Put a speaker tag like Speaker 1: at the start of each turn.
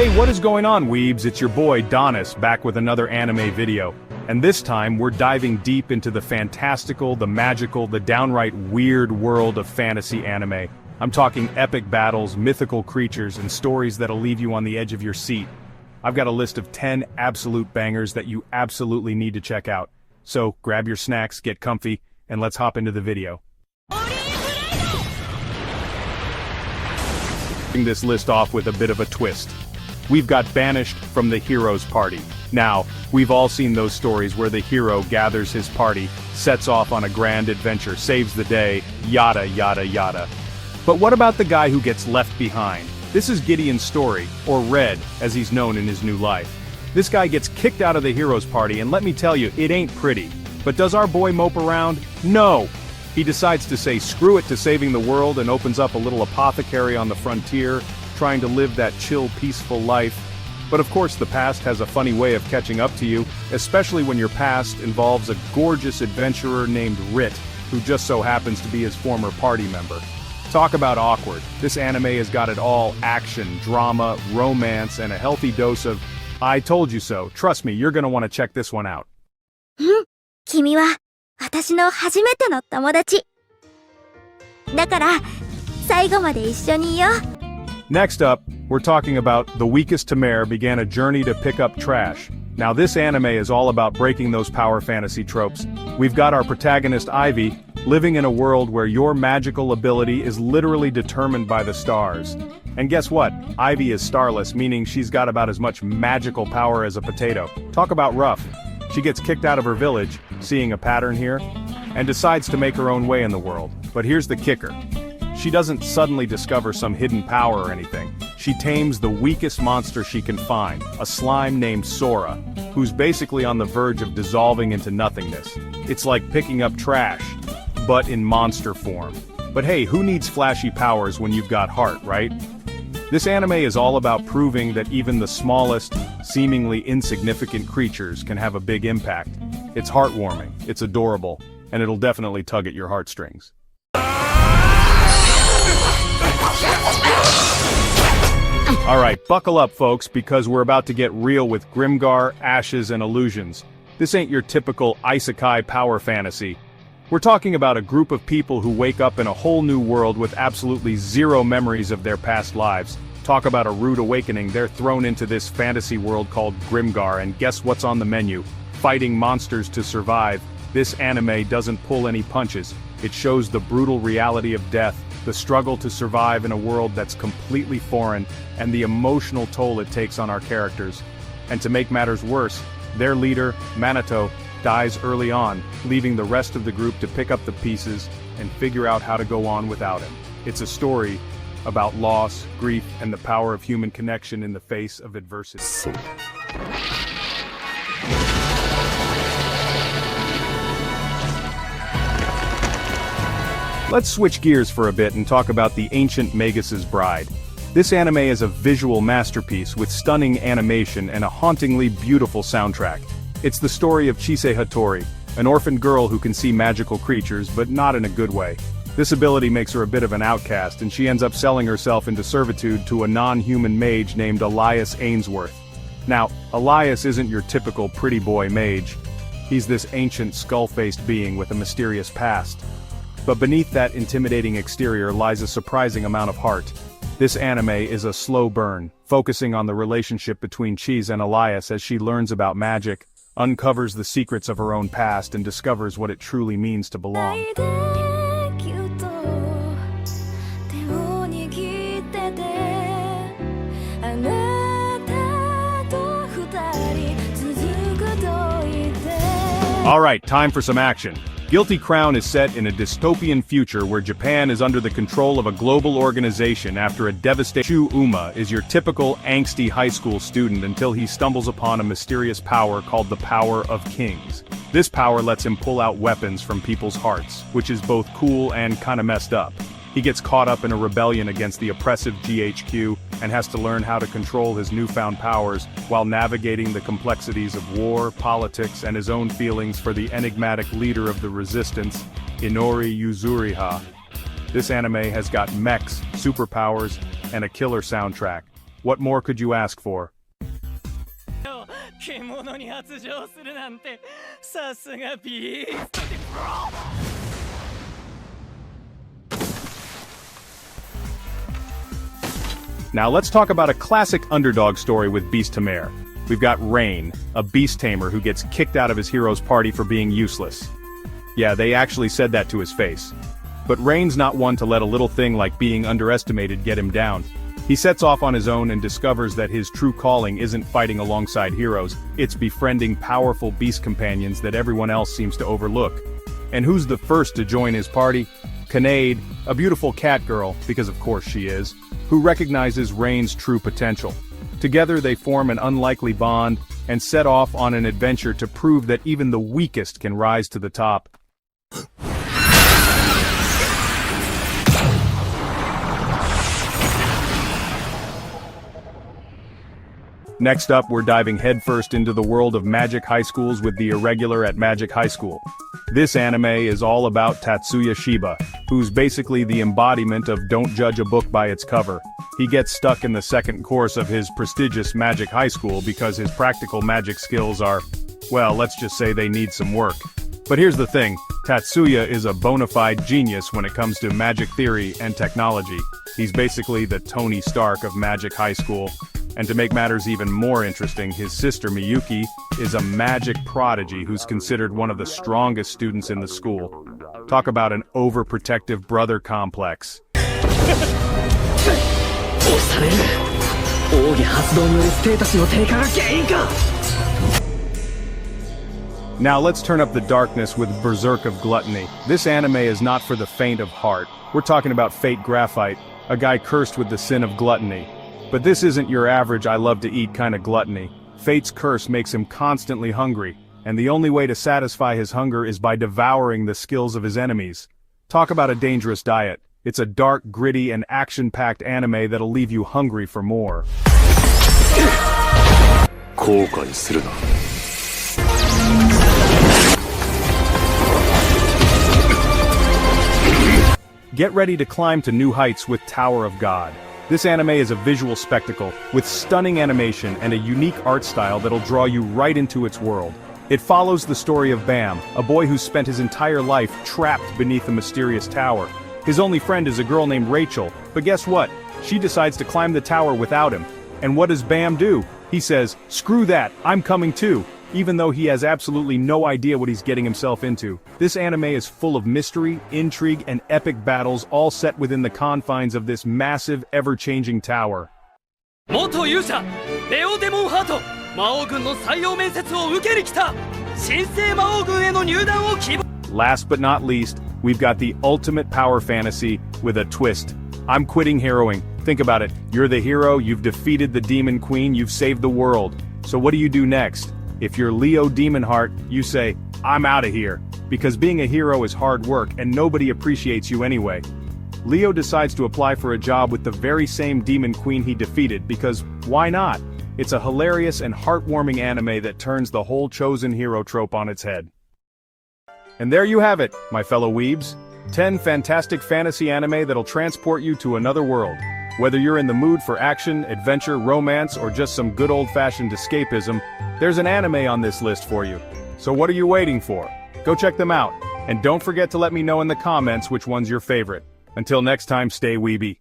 Speaker 1: Hey, what is going on, weebs? It's your boy, Donis, back with another anime video. And this time, we're diving deep into the fantastical, the magical, the downright weird world of fantasy anime. I'm talking epic battles, mythical creatures, and stories that'll leave you on the edge of your seat. I've got a list of 10 absolute bangers that you absolutely need to check out. So, grab your snacks, get comfy, and let's hop into the video. Starting this list off with a bit of a twist. We've got Banished from the Hero's Party. Now, we've all seen those stories where the hero gathers his party, sets off on a grand adventure, saves the day, yada yada yada. But what about the guy who gets left behind? This is Gideon's story, or Red, as he's known in his new life. This guy gets kicked out of the hero's party, and let me tell you, it ain't pretty. But does our boy mope around? No! He decides to say screw it to saving the world and opens up a little apothecary on the frontier, trying to live that chill, peaceful life. But of course the past has a funny way of catching up to you, especially when your past involves a gorgeous adventurer named Rit, who just so happens to be his former party member. Talk about awkward. This anime has got it all: action, drama, romance, and a healthy dose of I told you so. Trust me, you're gonna want to check this one out.
Speaker 2: 君は私の初めての友達。だから最後まで一緒にいよう。
Speaker 1: Next up, we're talking about The Weakest Tamare began a journey to pick up trash. Now this anime is all about breaking those power fantasy tropes. We've got our protagonist Ivy, living in a world where your magical ability is literally determined by the stars. And guess what? Ivy is starless, meaning she's got about as much magical power as a potato. Talk about rough. She gets kicked out of her village, seeing a pattern here, and decides to make her own way in the world. But here's the kicker. She doesn't suddenly discover some hidden power or anything. She tames the weakest monster she can find, a slime named Sora, who's basically on the verge of dissolving into nothingness. It's like picking up trash, but in monster form. But hey, who needs flashy powers when you've got heart, right? This anime is all about proving that even the smallest, seemingly insignificant creatures can have a big impact. It's heartwarming, it's adorable, and it'll definitely tug at your heartstrings. Alright, buckle up folks, because we're about to get real with Grimgar, Ashes, and Illusions. This ain't your typical isekai power fantasy. We're talking about a group of people who wake up in a whole new world with absolutely zero memories of their past lives. Talk about a rude awakening. They're thrown into this fantasy world called Grimgar, and guess what's on the menu? Fighting monsters to survive. This anime doesn't pull any punches. It shows the brutal reality of death, the struggle to survive in a world that's completely foreign, and the emotional toll it takes on our characters. And to make matters worse, their leader, Minato, dies early on, leaving the rest of the group to pick up the pieces and figure out how to go on without him. It's a story about loss, grief, and the power of human connection in the face of adversity. Let's switch gears for a bit and talk about The Ancient Magus's Bride. This anime is a visual masterpiece with stunning animation and a hauntingly beautiful soundtrack. It's the story of Chise Hattori, an orphan girl who can see magical creatures, but not in a good way. This ability makes her a bit of an outcast, and she ends up selling herself into servitude to a non-human mage named Elias Ainsworth. Now, Elias isn't your typical pretty boy mage. He's this ancient skull-faced being with a mysterious past. But beneath that intimidating exterior lies a surprising amount of heart. This anime is a slow burn, focusing on the relationship between Chise and Elias as she learns about magic, uncovers the secrets of her own past, and discovers what it truly means to belong. Alright, time for some action. Guilty Crown is set in a dystopian future where Japan is under the control of a global organization after a devastating Shu Uma is your typical angsty high school student until he stumbles upon a mysterious power called the Power of Kings. This power lets him pull out weapons from people's hearts, which is both cool and kinda messed up. He gets caught up in a rebellion against the oppressive GHQ and has to learn how to control his newfound powers while navigating the complexities of war, politics, and his own feelings for the enigmatic leader of the resistance, Inori Yuzuriha. This anime has got mechs, superpowers, and a killer soundtrack. What more could you ask for?
Speaker 3: 獣に発情するなんてさすがビーストで
Speaker 1: Now let's talk about a classic underdog story with Beast Tamare. We've got Rain, a beast tamer who gets kicked out of his hero's party for being useless. Yeah, they actually said that to his face. But Rain's not one to let a little thing like being underestimated get him down. He sets off on his own and discovers that his true calling isn't fighting alongside heroes, it's befriending powerful beast companions that everyone else seems to overlook. And who's the first to join his party? Kanade, a beautiful cat girl, because of course she is, who recognizes Rain's true potential. Together they form an unlikely bond, and set off on an adventure to prove that even the weakest can rise to the top. Next up, we're diving headfirst into the world of Magic High Schools with the Irregular at Magic High School. This anime is all about Tatsuya Shiba, who's basically the embodiment of don't judge a book by its cover. He gets stuck in the second course of his prestigious Magic High School because his practical magic skills are, well, let's just say they need some work. But here's the thing, Tatsuya is a bona fide genius when it comes to magic theory and technology. He's basically the Tony Stark of Magic High School. And to make matters even more interesting, his sister Miyuki is a magic prodigy who's considered one of the strongest students in the school. Talk about an overprotective brother complex. Now let's turn up the darkness with Berserk of Gluttony. This anime is not for the faint of heart. We're talking about Fate Graphite, a guy cursed with the sin of gluttony. But this isn't your average I love to eat kind of gluttony. Fate's curse makes him constantly hungry, and the only way to satisfy his hunger is by devouring the skills of his enemies. Talk about a dangerous diet. It's a dark, gritty, and action-packed anime that'll leave you hungry for more. Get ready to climb to new heights with Tower of God. This anime is a visual spectacle, with stunning animation and a unique art style that'll draw you right into its world. It follows the story of Bam, a boy who's spent his entire life trapped beneath a mysterious tower. His only friend is a girl named Rachel, but guess what? She decides to climb the tower without him. And what does Bam do? He says, "Screw that, I'm coming too," even though he has absolutely no idea what he's getting himself into. This anime is full of mystery, intrigue, and epic battles, all set within the confines of this massive, ever-changing tower. Last but not least, we've got the ultimate power fantasy with a twist. I'm quitting heroing. Think about it, you're the hero, you've defeated the demon queen, you've saved the world. So what do you do next? If you're Leo Demonheart, you say, "I'm out of here," because being a hero is hard work and nobody appreciates you anyway. Leo decides to apply for a job with the very same demon queen he defeated because why not? It's a hilarious and heartwarming anime that turns the whole chosen hero trope on its head. And there you have it, my fellow weebs. 10 fantastic fantasy anime that'll transport you to another world. Whether you're in the mood for action, adventure, romance, or just some good old-fashioned escapism, there's an anime on this list for you. So what are you waiting for? Go check them out, and don't forget to let me know in the comments which one's your favorite. Until next time, stay weeby.